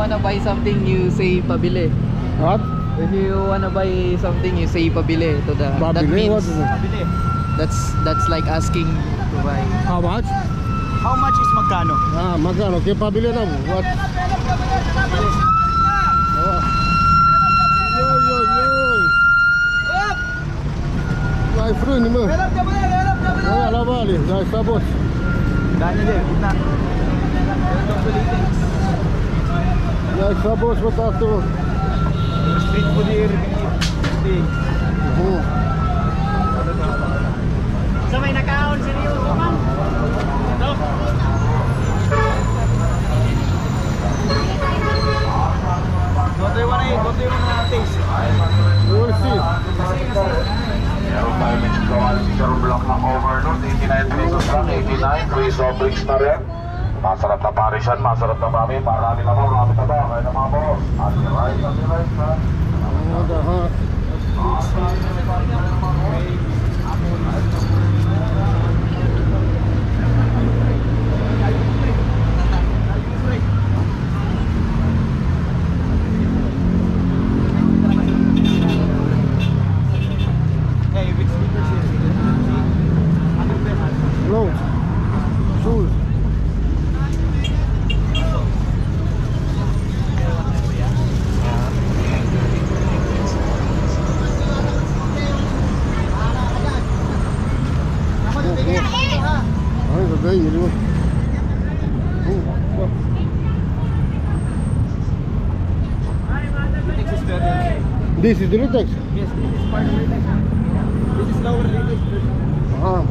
wanna buy something, you say pabili. What? If you wanna buy something, you say pabili to the. That Babili? means What is it? that's like asking to buy. How much? How much is magkano? Ah, magkano? Kaya pabili na mo. What? Yoy, yoy, yoy. My friend mo. Wala bali. Dahil sabot. Dahil din, gitna. Dahil sabot mo tato. Street food here. Sa may nakaon, seryoso man. Ito. What do you wanna taste? You will see. 05 inch Goal, zero block ng overload, 89 pesos lang, 89, free soft drinks na rin. Masarap na Paris yan, masarap na mami, marami na mo, marami na ba, kaya na mga boss. Ati rice ha. What the heck? Hey, with sneakers here. Clothes. Shoes. Ay, gagay, yun mo. This is better. This is the Litex. Yes, this is part of the Litex. This is lower Litex. Ah.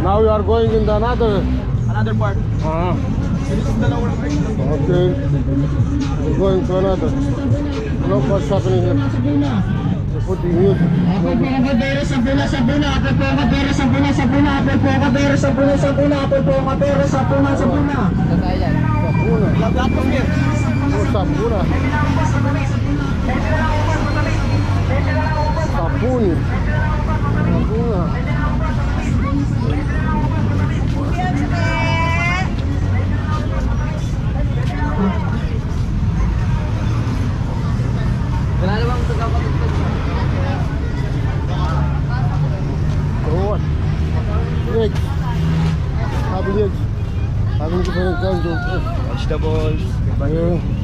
Now you are going in the Another part. Ah. This is the lower version. Okay. We're going to another. Look what's happening here. They put the music. Apple po kabero, sabuna, sabuna. Apple po kabero, sabuna, sabuna. Apple po kabero, sabuna, sabuna. Apple po kabero, sabuna, sabuna. Saan tayo dyan? Sabuna. Lahat from here. Oh, sabuna. Sabuni. Sabuna. Wala namang pagkakapagpag. What? Eggs. Having eggs. Having different kinds of eggs. Vegetables. Yeah.